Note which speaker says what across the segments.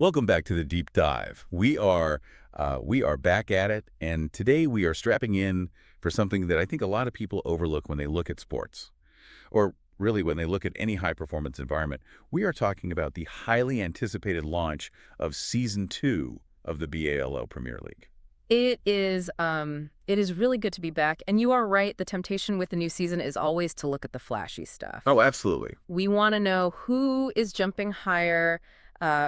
Speaker 1: Welcome back to the deep dive. We are back at it, and today we are strapping in for something that I think a lot of people overlook when they look at sports, or really when they look at any high-performance environment. We are talking about the highly anticipated launch of Season 2 of the B.A.L.L. Premier League.
Speaker 2: It is really good to be back. And you are right, the temptation with the new season is always to look at the flashy stuff.
Speaker 1: Oh, absolutely.
Speaker 2: We want to know who is jumping higher,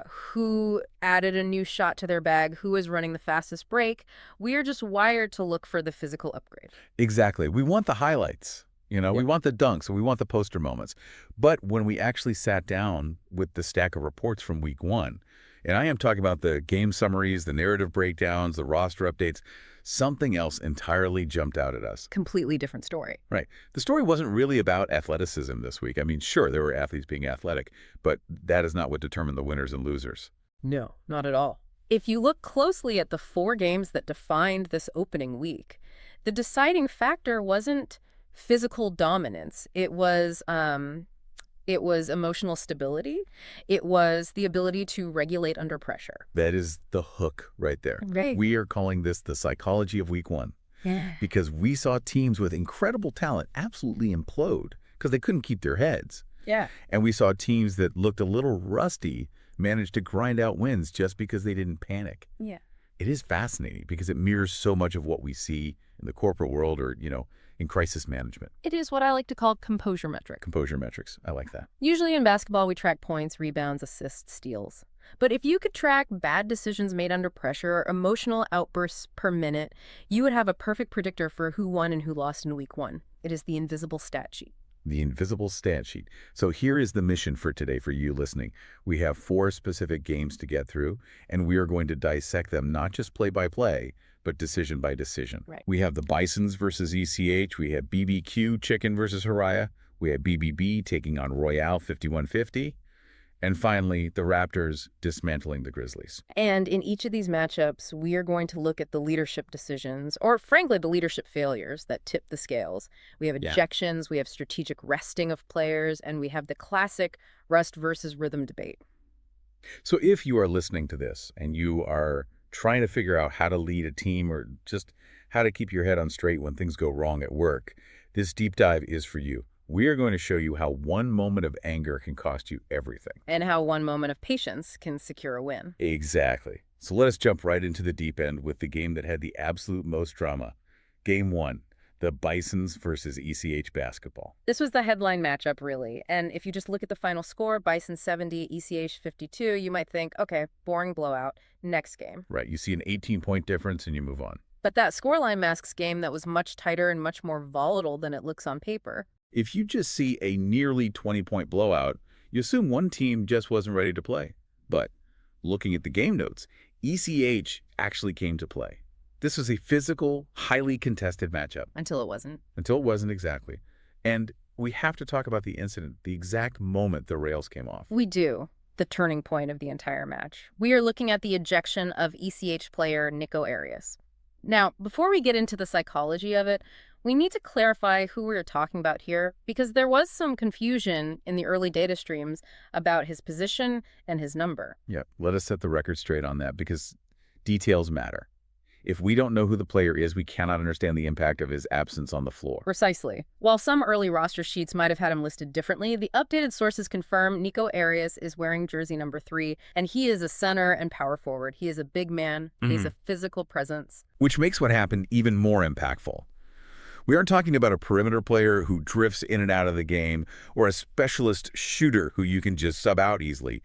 Speaker 2: who added a new shot to their bag, who is running the fastest break. We are just wired to look for the physical upgrade.
Speaker 1: Exactly. We want the highlights. We want the dunks, and we want the poster moments. But when we actually sat down with the stack of reports from week 1, and I am talking about the game summaries, the narrative breakdowns, the roster updates, something else entirely jumped out at us.
Speaker 2: Completely different story.
Speaker 1: Right. The story wasn't really about athleticism this week. I mean, sure, there were athletes being athletic, but that is not what determined the winners and losers.
Speaker 2: No, not at all. If you look closely at the 4 games that defined this opening week, the deciding factor wasn't physical dominance. It was emotional stability. It was the ability to regulate under pressure.
Speaker 1: That is the hook right there.
Speaker 2: Right.
Speaker 1: We are calling this the psychology of week 1.
Speaker 2: Yeah.
Speaker 1: Because we saw teams with incredible talent absolutely implode because they couldn't keep their heads.
Speaker 2: Yeah.
Speaker 1: And we saw teams that looked a little rusty manage to grind out wins just because they didn't panic.
Speaker 2: Yeah.
Speaker 1: It is fascinating because it mirrors so much of what we see in the corporate world or, in crisis management.
Speaker 2: It is what I like to call composure metric.
Speaker 1: Composure metrics. I like that.
Speaker 2: Usually in basketball, we track points, rebounds, assists, steals. But if you could track bad decisions made under pressure or emotional outbursts per minute, you would have a perfect predictor for who won and who lost in week 1. It is the invisible stat sheet.
Speaker 1: The invisible stat sheet. So here is the mission for today for you listening. We have 4 specific games to get through, and we are going to dissect them not just play by play, but decision by decision.
Speaker 2: Right.
Speaker 1: We have the Bisons versus ECH. We have BBQ Chicken versus Hiraya. We have BBB taking on Royale 5150. And finally, the Raptors dismantling the Grizzlies.
Speaker 2: And in each of these matchups, we are going to look at the leadership decisions, or frankly, the leadership failures that tip the scales. We have ejections, we have strategic resting of players, and we have the classic rest versus rhythm debate.
Speaker 1: So if you are listening to this and you are trying to figure out how to lead a team or just how to keep your head on straight when things go wrong at work, this deep dive is for you. We are going to show you how one moment of anger can cost you everything.
Speaker 2: And how one moment of patience can secure a win.
Speaker 1: Exactly. So let us jump right into the deep end with the game that had the absolute most drama. Game 1, the Bisons versus ECH basketball.
Speaker 2: This was the headline matchup, really. And if you just look at the final score, Bison 70, ECH 52, you might think, okay, boring blowout, next game.
Speaker 1: Right. You see an 18-point difference and you move on.
Speaker 2: But that scoreline masks game that was much tighter and much more volatile than it looks on paper.
Speaker 1: If you just see a nearly 20-point blowout, you assume one team just wasn't ready to play. But looking at the game notes, ECH actually came to play. This was a physical, highly contested matchup.
Speaker 2: Until it wasn't.
Speaker 1: Until it wasn't, exactly. And we have to talk about the incident, the exact moment the rails came off.
Speaker 2: We do. The turning point of the entire match. We are looking at the ejection of ECH player Nikko Arias. Now, before we get into the psychology of it, we need to clarify who we're talking about here, because there was some confusion in the early data streams about his position and his number.
Speaker 1: Yeah, let us set the record straight on that, because details matter. If we don't know who the player is, we cannot understand the impact of his absence on the floor.
Speaker 2: Precisely. While some early roster sheets might have had him listed differently, the updated sources confirm Nikko Arias is wearing jersey number 3, and he is a center and power forward. He is a big man. He's a physical presence.
Speaker 1: Which makes what happened even more impactful. We aren't talking about a perimeter player who drifts in and out of the game or a specialist shooter who you can just sub out easily.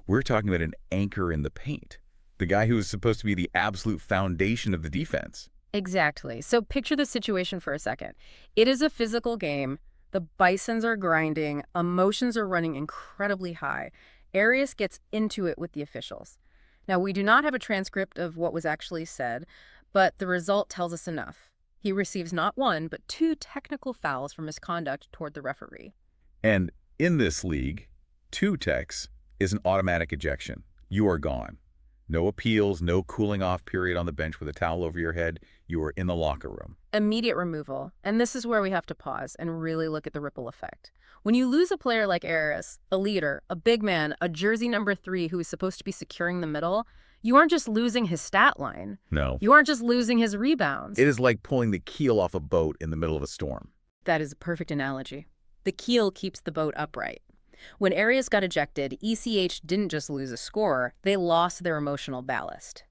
Speaker 1: We're talking about an anchor in the paint. The guy who is supposed to be the absolute foundation of the defense.
Speaker 2: Exactly. So picture the situation for a second. It is a physical game. The Bisons are grinding. Emotions are running incredibly high. Arias gets into it with the officials. Now, we do not have a transcript of what was actually said, but the result tells us enough. He receives not 1, but 2 technical fouls for misconduct toward the referee.
Speaker 1: And in this league, 2 techs is an automatic ejection. You are gone. No appeals, no cooling off period on the bench with a towel over your head. You are in the locker room.
Speaker 2: Immediate removal. And this is where we have to pause and really look at the ripple effect. When you lose a player like Arias, a leader, a big man, a jersey number 3 who is supposed to be securing the middle, you aren't just losing his stat line.
Speaker 1: No.
Speaker 2: You aren't just losing his rebounds.
Speaker 1: It is like pulling the keel off a boat in the middle of a storm.
Speaker 2: That is a perfect analogy. The keel keeps the boat upright. When Arias got ejected, ECH didn't just lose a scorer, they lost their emotional ballast.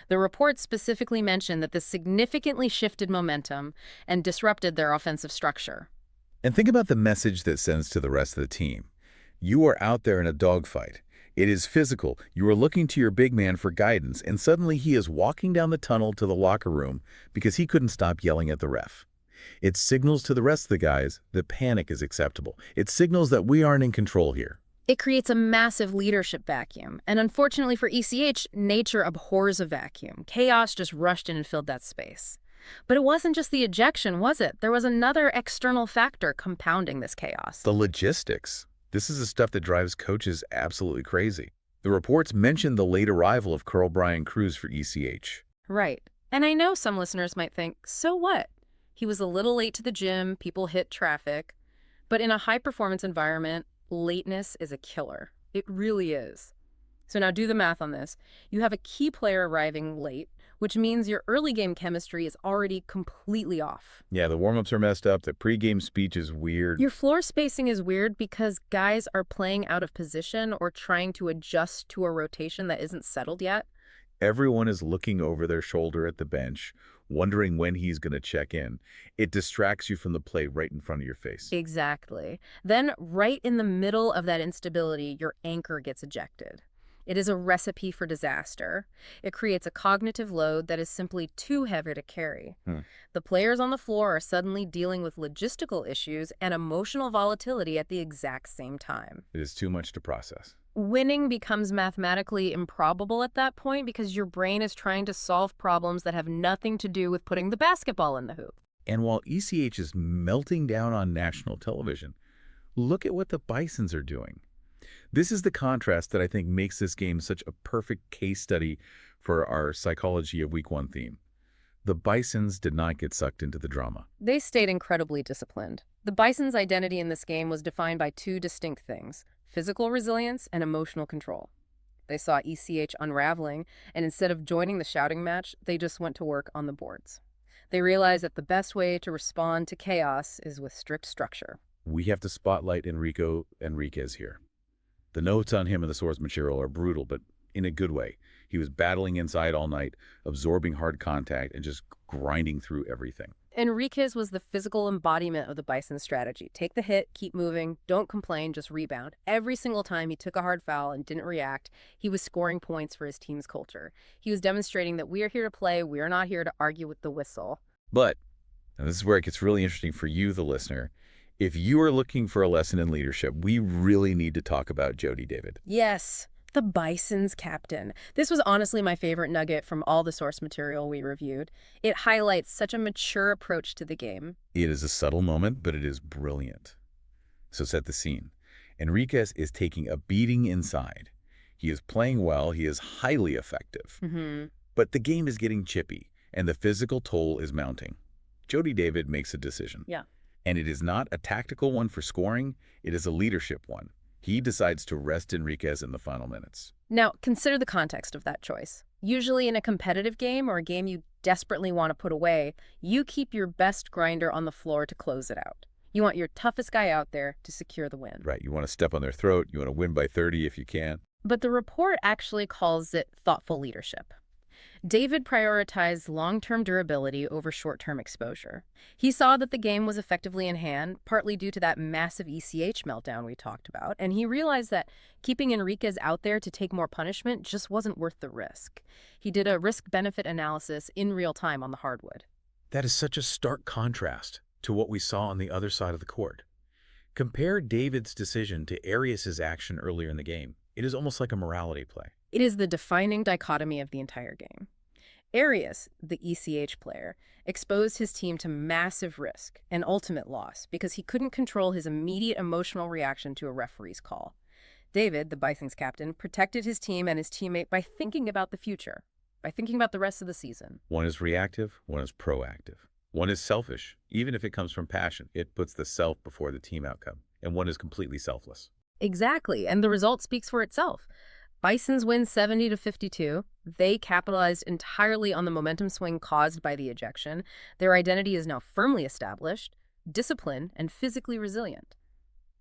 Speaker 2: The report specifically mentioned that this significantly shifted momentum and disrupted their offensive structure.
Speaker 1: And think about the message that sends to the rest of the team. You are out there in a dogfight. It is physical. You are looking to your big man for guidance, and suddenly he is walking down the tunnel to the locker room because he couldn't stop yelling at the ref. It signals to the rest of the guys that panic is acceptable. It signals that we aren't in control here.
Speaker 2: It creates a massive leadership vacuum, and unfortunately for ECH, nature abhors a vacuum. Chaos just rushed in and filled that space. But it wasn't just the ejection, was it? There was another external factor compounding this chaos.
Speaker 1: The logistics. This is the stuff that drives coaches absolutely crazy. The reports mentioned the late arrival of Carl Brian Cruz for ECH.
Speaker 2: Right. And I know some listeners might think, so what? He was a little late to the gym, people hit traffic. But in a high-performance environment, lateness is a killer. It really is. So now do the math on this. You have a key player arriving late, which means your early game chemistry is already completely off.
Speaker 1: Yeah, the warm-ups are messed up. The pregame speech is weird.
Speaker 2: Your floor spacing is weird because guys are playing out of position or trying to adjust to a rotation that isn't settled yet.
Speaker 1: Everyone is looking over their shoulder at the bench, wondering when he's going to check in. It distracts you from the play right in front of your face.
Speaker 2: Exactly. Then, right in the middle of that instability, your anchor gets ejected. It is a recipe for disaster. It creates a cognitive load that is simply too heavy to carry. The players on the floor are suddenly dealing with logistical issues and emotional volatility at the exact same time.
Speaker 1: It is too much to process.
Speaker 2: Winning becomes mathematically improbable at that point because your brain is trying to solve problems that have nothing to do with putting the basketball in the hoop.
Speaker 1: And while ECH is melting down on national television, look at what the Bisons are doing. This is the contrast that I think makes this game such a perfect case study for our psychology of Week 1 theme. The Bisons did not get sucked into the drama.
Speaker 2: They stayed incredibly disciplined. The Bisons' identity in this game was defined by two distinct things: physical resilience and emotional control. They saw ECH unraveling, and instead of joining the shouting match, they just went to work on the boards. They realized that the best way to respond to chaos is with strict structure.
Speaker 1: We have to spotlight Enrico Enriquez here. The notes on him in the source material are brutal, but in a good way. He was battling inside all night, absorbing hard contact, and just grinding through everything.
Speaker 2: Enriquez was the physical embodiment of the Bison strategy. Take the hit, keep moving, don't complain, just rebound. Every single time he took a hard foul and didn't react, he was scoring points for his team's culture. He was demonstrating that we are here to play, we are not here to argue with the whistle.
Speaker 1: But, and this is where it gets really interesting for you, the listener, if you are looking for a lesson in leadership, we really need to talk about Jody David.
Speaker 2: Yes, the Bison's captain. This was honestly my favorite nugget from all the source material we reviewed. It highlights such a mature approach to the game.
Speaker 1: It is a subtle moment, but it is brilliant. So set the scene. Enriquez is taking a beating inside. He is playing well. He is highly effective. But the game is getting chippy, and the physical toll is mounting. Jody David makes a decision.
Speaker 2: Yeah.
Speaker 1: And it is not a tactical one for scoring, it is a leadership one. He decides to rest Enriquez in the final minutes.
Speaker 2: Now, consider the context of that choice. Usually in a competitive game or a game you desperately want to put away, you keep your best grinder on the floor to close it out. You want your toughest guy out there to secure the win.
Speaker 1: Right, you want to step on their throat, you want to win by 30 if you can.
Speaker 2: But the report actually calls it thoughtful leadership. David prioritized long-term durability over short-term exposure. He saw that the game was effectively in hand, partly due to that massive ECH meltdown we talked about, and he realized that keeping Enriquez out there to take more punishment just wasn't worth the risk. He did a risk-benefit analysis in real time on the hardwood.
Speaker 1: That is such a stark contrast to what we saw on the other side of the court. Compare David's decision to Arias' action earlier in the game. It is almost like a morality play.
Speaker 2: It is the defining dichotomy of the entire game. Arias, the ECH player, exposed his team to massive risk and ultimate loss because he couldn't control his immediate emotional reaction to a referee's call. David, the Bisons captain, protected his team and his teammate by thinking about the future, by thinking about the rest of the season.
Speaker 1: One is reactive, one is proactive. One is selfish, even if it comes from passion. It puts the self before the team outcome. And one is completely selfless.
Speaker 2: Exactly, and the result speaks for itself. Bisons win 70-52. They capitalized entirely on the momentum swing caused by the ejection. Their identity is now firmly established, disciplined, and physically resilient.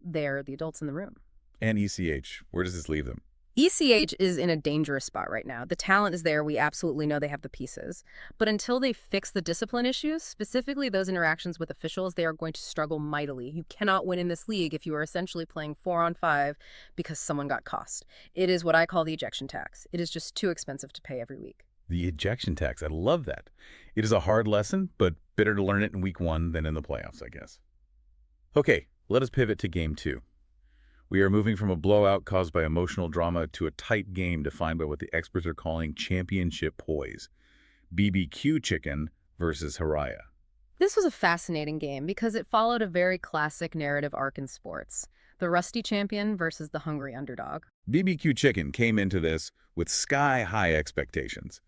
Speaker 2: They're the adults in the room.
Speaker 1: And ECH, where does this leave them?
Speaker 2: ECH is in a dangerous spot right now. The talent is there. We absolutely know they have the pieces. But until they fix the discipline issues, specifically those interactions with officials, they are going to struggle mightily. You cannot win in this league if you are essentially playing 4-on-5 because someone got cost. It is what I call the ejection tax. It is just too expensive to pay every week.
Speaker 1: The ejection tax, I love that. It is a hard lesson, but better to learn it in week 1 than in the playoffs, I guess. Okay, let us pivot to game 2. We are moving from a blowout caused by emotional drama to a tight game defined by what the experts are calling championship poise. BBQ Chicken versus Hiraya.
Speaker 2: This was a fascinating game because it followed a very classic narrative arc in sports. The rusty champion versus the hungry underdog.
Speaker 1: BBQ Chicken came into this with sky-high expectations.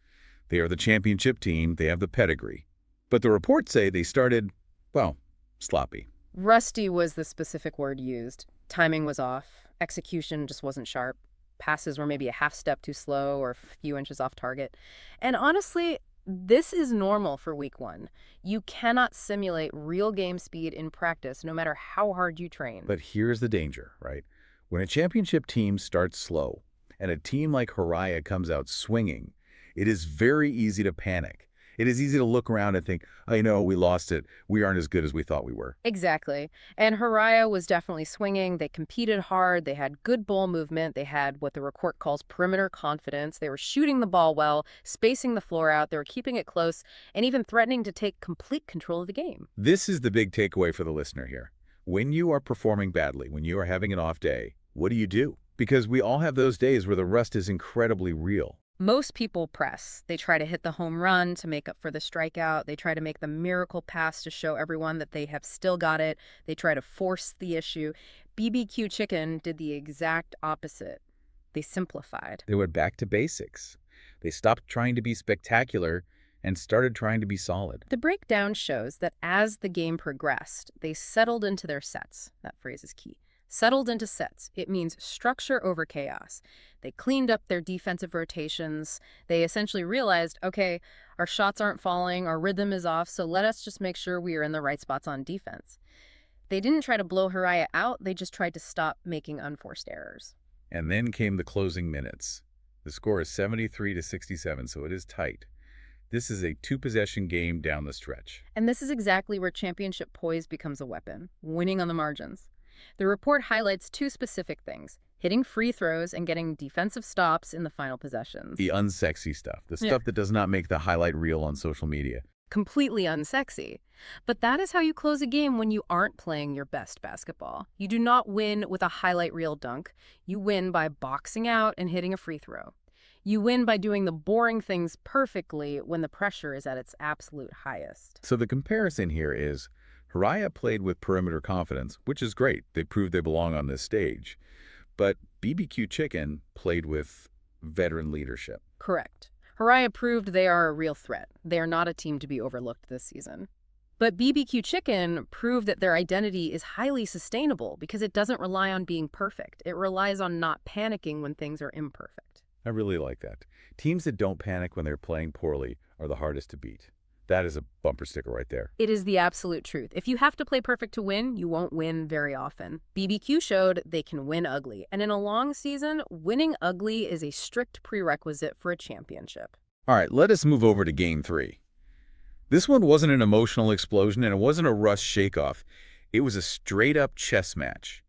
Speaker 1: They are the championship team, they have the pedigree. But the reports say they started, well, sloppy.
Speaker 2: Rusty was the specific word used. Timing was off. Execution just wasn't sharp. Passes were maybe a half step too slow or a few inches off target. And honestly, this is normal for week 1. You cannot simulate real game speed in practice no matter how hard you train.
Speaker 1: But here's the danger, right? When a championship team starts slow and a team like Hiraya comes out swinging, it is very easy to panic. It is easy to look around and think, I know, we lost it. We aren't as good as we thought we were.
Speaker 2: Exactly. And Hiraya was definitely swinging. They competed hard. They had good ball movement. They had what the report calls perimeter confidence. They were shooting the ball well, spacing the floor out. They were keeping it close and even threatening to take complete control of the game.
Speaker 1: This is the big takeaway for the listener here. When you are performing badly, when you are having an off day, what do? Because we all have those days where the rust is incredibly real.
Speaker 2: Most people press. They try to hit the home run to make up for the strikeout. They try to make the miracle pass to show everyone that they have still got it. They try to force the issue. BBQ Chicken did the exact opposite. They simplified.
Speaker 1: They went back to basics. They stopped trying to be spectacular and started trying to be solid.
Speaker 2: The breakdown shows that as the game progressed, they settled into their sets. That phrase is key. Settled into sets. It means structure over chaos. They cleaned up their defensive rotations. They essentially realized, okay, our shots aren't falling, our rhythm is off, so let us just make sure we are in the right spots on defense. They didn't try to blow Hiraya out, they just tried to stop making unforced errors.
Speaker 1: And then came the closing minutes. The score is 73-67, so it is tight. This is a 2-possession game down the stretch.
Speaker 2: And this is exactly where championship poise becomes a weapon, winning on the margins. The report highlights 2 specific things: hitting free throws and getting defensive stops in the final possessions.
Speaker 1: The unsexy stuff, the stuff that does not make the highlight reel on social media.
Speaker 2: Completely unsexy. But that is how you close a game when you aren't playing your best basketball. You do not win with a highlight reel dunk. You win by boxing out and hitting a free throw. You win by doing the boring things perfectly when the pressure is at its absolute highest.
Speaker 1: So the comparison here is Hiraya played with perimeter confidence, which is great. They proved they belong on this stage. But BBQ Chicken played with veteran leadership.
Speaker 2: Correct. Hiraya proved they are a real threat. They are not a team to be overlooked this season. But BBQ Chicken proved that their identity is highly sustainable because it doesn't rely on being perfect. It relies on not panicking when things are imperfect.
Speaker 1: I really like that. Teams that don't panic when they're playing poorly are the hardest to beat. That is a bumper sticker right there.
Speaker 2: It is the absolute truth. If you have to play perfect to win, you won't win very often. BBQ showed they can win ugly. And in a long season, winning ugly is a strict prerequisite for a championship.
Speaker 1: All right, let us move over to Game 3. This one wasn't an emotional explosion and it wasn't a rush shakeoff. It was a straight-up chess match.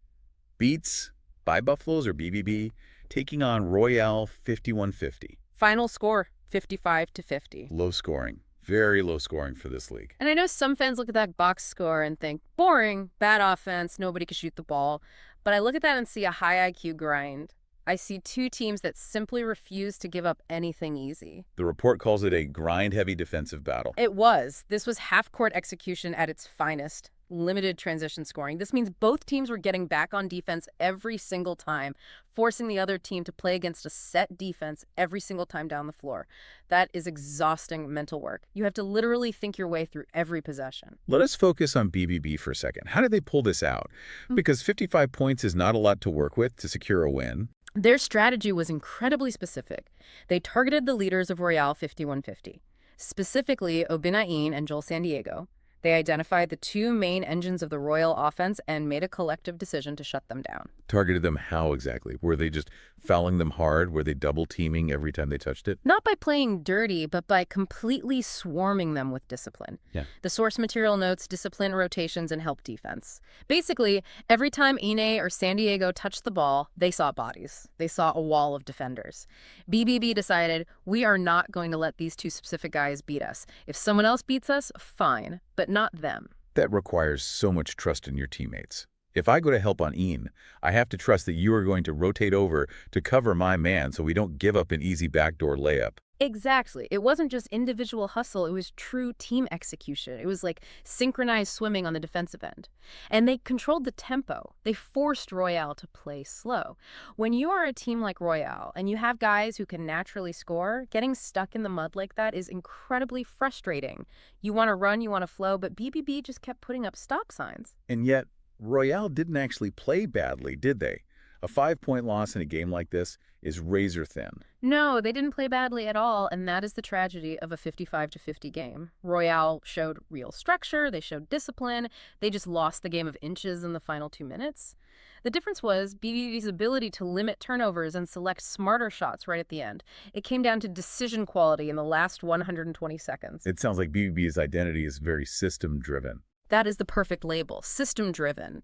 Speaker 1: Beats by Buffaloes or BBB taking on Royale 51-50.
Speaker 2: Final score, 55-50.
Speaker 1: Low scoring. Very low scoring for this league.
Speaker 2: And I know some fans look at that box score and think, boring, bad offense, nobody can shoot the ball. But I look at that and see a high IQ grind. I see 2 teams that simply refuse to give up anything easy.
Speaker 1: The report calls it a grind-heavy defensive battle.
Speaker 2: It was. This was half-court execution at its finest. limited transition scoring. This means both teams were getting back on defense every single time, forcing the other team to play against a set defense every single time down the floor. That is exhausting mental work. You have to literally think your way through every possession.
Speaker 1: Let us focus on BBB for a second. How did they pull this out? Because 55 points is not a lot to work with to secure a win.
Speaker 2: Their strategy was incredibly specific. They targeted the leaders of Royale 5150, specifically Obinna and Joel San Diego. They identified the two main engines of the Royal offense and made a collective decision to shut them down.
Speaker 1: Targeted them how exactly? Were they just fouling them hard? Were they double teaming every time they touched it?
Speaker 2: Not by playing dirty, but by completely swarming them with discipline.
Speaker 1: Yeah.
Speaker 2: The source material notes discipline, rotations, and help defense. Basically, every time Ine or San Diego touched the ball, they saw bodies. They saw a wall of defenders. BBB decided, we are not going to let these two specific guys beat us. If someone else beats us, fine, but not them.
Speaker 1: That requires so much trust in your teammates. If I go to help on Ian, I have to trust that you are going to rotate over to cover my man so we don't give up an easy backdoor layup.
Speaker 2: Exactly. It wasn't just individual hustle, it was true team execution. It was like synchronized swimming on the defensive end. And they controlled the tempo. They forced Royale to play slow. When you are a team like Royale and you have guys who can naturally score, getting stuck in the mud like that is incredibly frustrating. You want to run, you want to flow, but BBB just kept putting up stop signs.
Speaker 1: And yet, Royale didn't actually play badly, did they? A 5-point loss in a game like this is razor thin.
Speaker 2: No, they didn't play badly at all, and that is the tragedy of a 55-50 game. Royale showed real structure, they showed discipline, they just lost the game of inches in the final 2 minutes. The difference was BBV's ability to limit turnovers and select smarter shots right at the end. It came down to decision quality in the last 120 seconds.
Speaker 1: It sounds like BBB's identity is very system-driven.
Speaker 2: That is the perfect label, system-driven.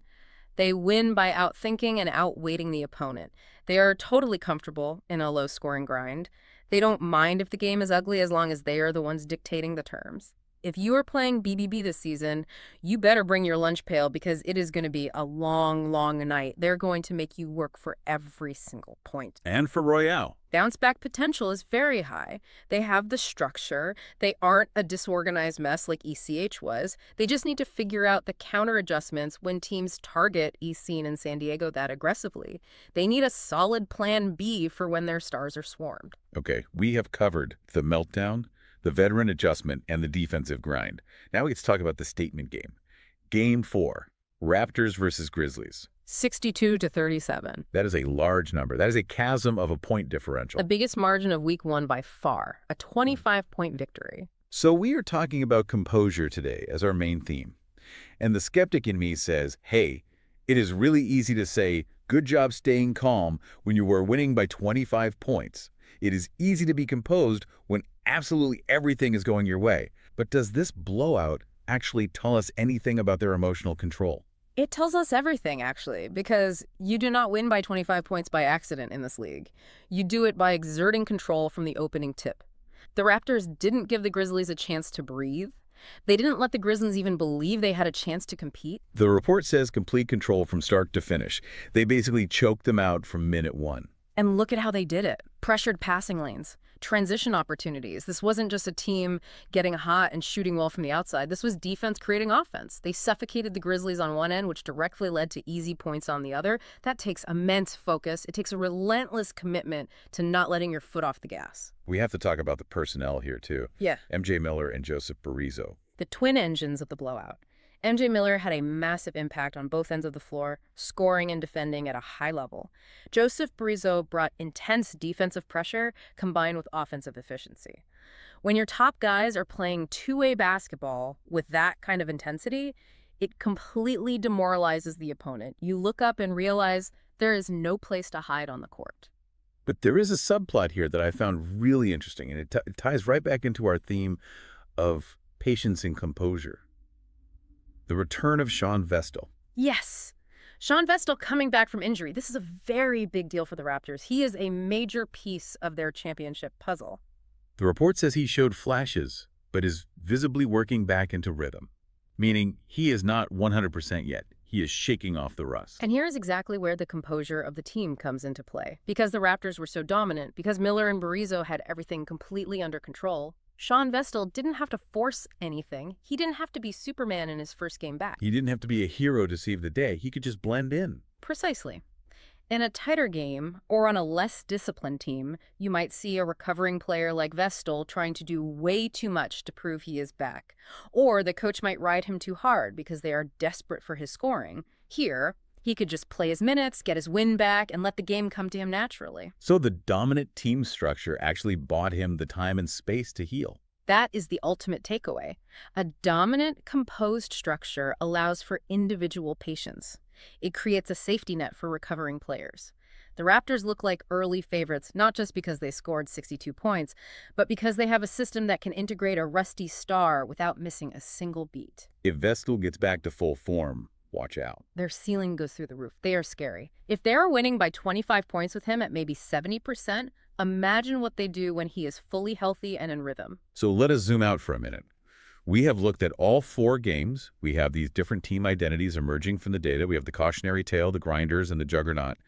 Speaker 2: They win by outthinking and outweighting the opponent. They are totally comfortable in a low-scoring grind. They don't mind if the game is ugly as long as they are the ones dictating the terms. If you are playing BBB this season, you better bring your lunch pail because it is going to be a long, long night. They're going to make you work for every single point.
Speaker 1: And for Royale.
Speaker 2: Bounce back potential is very high. They have the structure. They aren't a disorganized mess like ECH was. They just need to figure out the counter adjustments when teams target ECH and San Diego that aggressively. They need a solid plan B for when their stars are swarmed.
Speaker 1: Okay, we have covered the meltdown, the veteran adjustment, and the defensive grind. Now let's talk about the statement game. Game 4, Raptors versus Grizzlies.
Speaker 2: 62-37.
Speaker 1: That is a large number. That is a chasm of a point differential.
Speaker 2: The biggest margin of week 1 by far, a 25-point victory.
Speaker 1: So we are talking about composure today as our main theme. And the skeptic in me says, hey, it is really easy to say, good job staying calm when you were winning by 25 points. It is easy to be composed when absolutely everything is going your way. But does this blowout actually tell us anything about their emotional control?
Speaker 2: It tells us everything, actually, because you do not win by 25 points by accident in this league. You do it by exerting control from the opening tip. The Raptors didn't give the Grizzlies a chance to breathe. They didn't let the Grizzlies even believe they had a chance to compete.
Speaker 1: The report says complete control from start to finish. They basically choked them out from minute 1.
Speaker 2: And look at how they did it. Pressured passing lanes, transition opportunities. This wasn't just a team getting hot and shooting well from the outside. This was defense creating offense. They suffocated the Grizzlies on one end, which directly led to easy points on the other. That takes immense focus. It takes a relentless commitment to not letting your foot off the gas.
Speaker 1: We have to talk about the personnel here, too.
Speaker 2: Yeah.
Speaker 1: Miller and Joseph Barizo.
Speaker 2: The twin engines of the blowout. Miller had a massive impact on both ends of the floor, scoring and defending at a high level. Joseph Barizo brought intense defensive pressure combined with offensive efficiency. When your top guys are playing two-way basketball with that kind of intensity, it completely demoralizes the opponent. You look up and realize there is no place to hide on the court.
Speaker 1: But there is a subplot here that I found really interesting, and it ties right back into our theme of patience and composure. The return of Sean Vestil.
Speaker 2: Yes. Sean Vestil coming back from injury. This is a very big deal for the Raptors. He is a major piece of their championship puzzle.
Speaker 1: The report says he showed flashes, but is visibly working back into rhythm, meaning he is not 100% yet. He is shaking off the rust.
Speaker 2: And here is exactly where the composure of the team comes into play. Because the Raptors were so dominant, because Miller and Barizo had everything completely under control, Sean Vestil didn't have to force anything. He didn't have to be Superman in his first game back.
Speaker 1: He didn't have to be a hero to save the day. He could just blend in.
Speaker 2: Precisely. In a tighter game, or on a less disciplined team, you might see a recovering player like Vestil trying to do way too much to prove he is back. Or the coach might ride him too hard because they are desperate for his scoring. Here, he could just play his minutes, get his win back, and let the game come to him naturally.
Speaker 1: So the dominant team structure actually bought him the time and space to heal.
Speaker 2: That is the ultimate takeaway. A dominant, composed structure allows for individual patience. It creates a safety net for recovering players. The Raptors look like early favorites, not just because they scored 62 points, but because they have a system that can integrate a rusty star without missing a single beat.
Speaker 1: If Vestil gets back to full form, watch out.
Speaker 2: Their ceiling goes through the roof. They are scary. If they are winning by 25 points with him at maybe 70%, imagine what they do when he is fully healthy and in rhythm.
Speaker 1: So let us zoom out for a minute. We have looked at all 4 games. We have these different team identities emerging from the data. We have the cautionary tale, the grinders, and the juggernaut.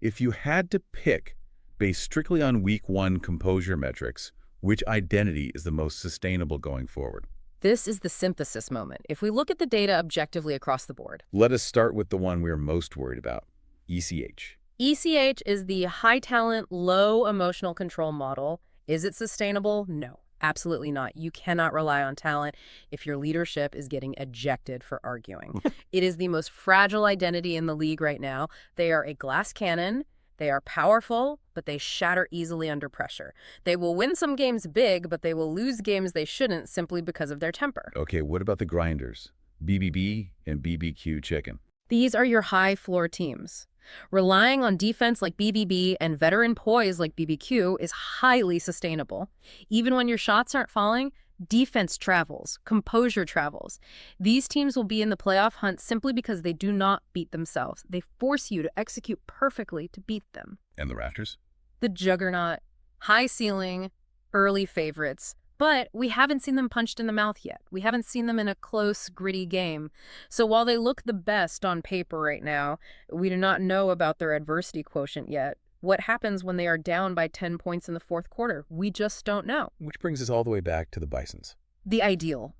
Speaker 1: If you had to pick, based strictly on week 1 composure metrics, which identity is the most sustainable going forward?
Speaker 2: This is the synthesis moment. If we look at the data objectively across the board.
Speaker 1: Let us start with the one we're most worried about, ECH.
Speaker 2: ECH is the high-talent, low-emotional control model. Is it sustainable? No, absolutely not. You cannot rely on talent if your leadership is getting ejected for arguing. It is the most fragile identity in the league right now. They are a glass cannon. They are powerful, but they shatter easily under pressure. They will win some games big, but they will lose games they shouldn't simply because of their temper.
Speaker 1: Okay, what about the grinders? BBB and BBQ Chicken.
Speaker 2: These are your high-floor teams. Relying on defense like BBB and veteran poise like BBQ is highly sustainable. Even when your shots aren't falling, defense travels, composure travels. These teams will be in the playoff hunt simply because they do not beat themselves. They force you to execute perfectly to beat them.
Speaker 1: And the Raptors?
Speaker 2: The juggernaut, high ceiling, early favorites. But we haven't seen them punched in the mouth yet. We haven't seen them in a close, gritty game. So while they look the best on paper right now, we do not know about their adversity quotient yet. What happens when they are down by 10 points in the fourth quarter? We just don't know.
Speaker 1: Which brings us all the way back to the Bisons.
Speaker 2: The ideal.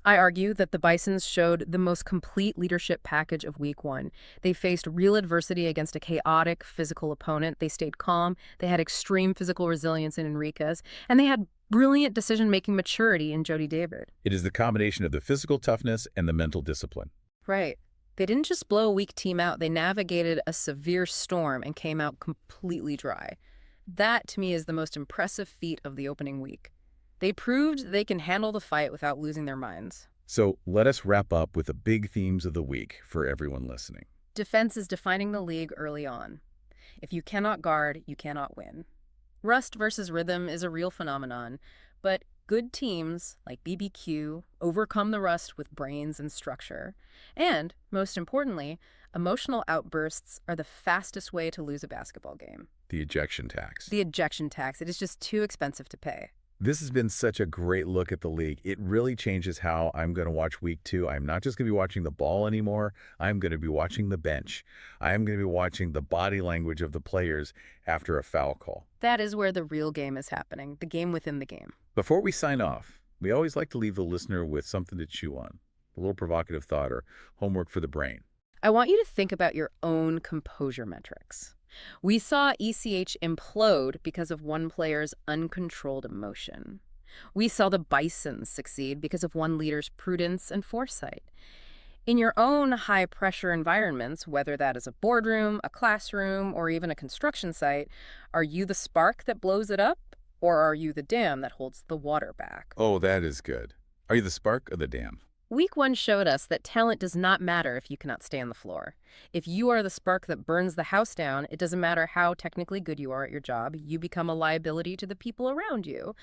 Speaker 2: I argue that the Bisons showed the most complete leadership package of week 1. They faced real adversity against a chaotic physical opponent. They stayed calm. They had extreme physical resilience in Enriquez. And they had brilliant decision-making maturity in Jody David.
Speaker 1: It is the combination of the physical toughness and the mental discipline.
Speaker 2: Right. They didn't just blow a weak team out. They navigated a severe storm and came out completely dry. That, to me, is the most impressive feat of the opening week. They proved they can handle the fight without losing their minds.
Speaker 1: So let us wrap up with the big themes of the week for everyone listening.
Speaker 2: Defense is defining the league early on. If you cannot guard, you cannot win. Rust versus rhythm is a real phenomenon, but good teams, like BBQ, overcome the rust with brains and structure. And, most importantly, emotional outbursts are the fastest way to lose a basketball game.
Speaker 1: The ejection tax.
Speaker 2: The ejection tax. It is just too expensive to pay.
Speaker 1: This has been such a great look at the league. It really changes how I'm going to watch week 2. I'm not just going to be watching the ball anymore. I'm going to be watching the bench. I'm going to be watching the body language of the players after a foul call.
Speaker 2: That is where the real game is happening, the game within the game.
Speaker 1: Before we sign off, we always like to leave the listener with something to chew on, a little provocative thought or homework for the brain.
Speaker 2: I want you to think about your own composure metrics. We saw ECH implode because of one player's uncontrolled emotion. We saw the Bisons succeed because of one leader's prudence and foresight. In your own high-pressure environments, whether that is a boardroom, a classroom, or even a construction site, are you the spark that blows it up, or are you the dam that holds the water back?
Speaker 1: Oh, that is good. Are you the spark or the dam?
Speaker 2: Week 1 showed us that talent does not matter if you cannot stay on the floor. If you are the spark that burns the house down, it doesn't matter how technically good you are at your job, you become a liability to the people around you.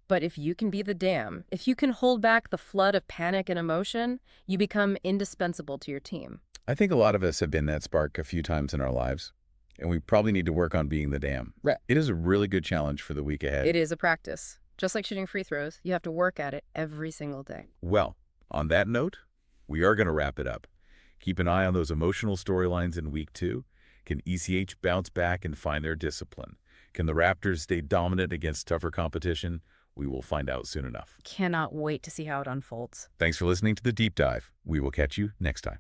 Speaker 2: But if you can be the dam, if you can hold back the flood of panic and emotion, you become indispensable to your team.
Speaker 1: I think a lot of us have been that spark a few times in our lives, and we probably need to work on being the dam.
Speaker 2: Right.
Speaker 1: It is a really good challenge for the week ahead.
Speaker 2: It is a practice. Just like shooting free throws, you have to work at it every single day.
Speaker 1: Well, on that note, we are going to wrap it up. Keep an eye on those emotional storylines in week 2. Can ECH bounce back and find their discipline? Can the Raptors stay dominant against tougher competition? We will find out soon enough.
Speaker 2: Cannot wait to see how it unfolds.
Speaker 1: Thanks for listening to The Deep Dive. We will catch you next time.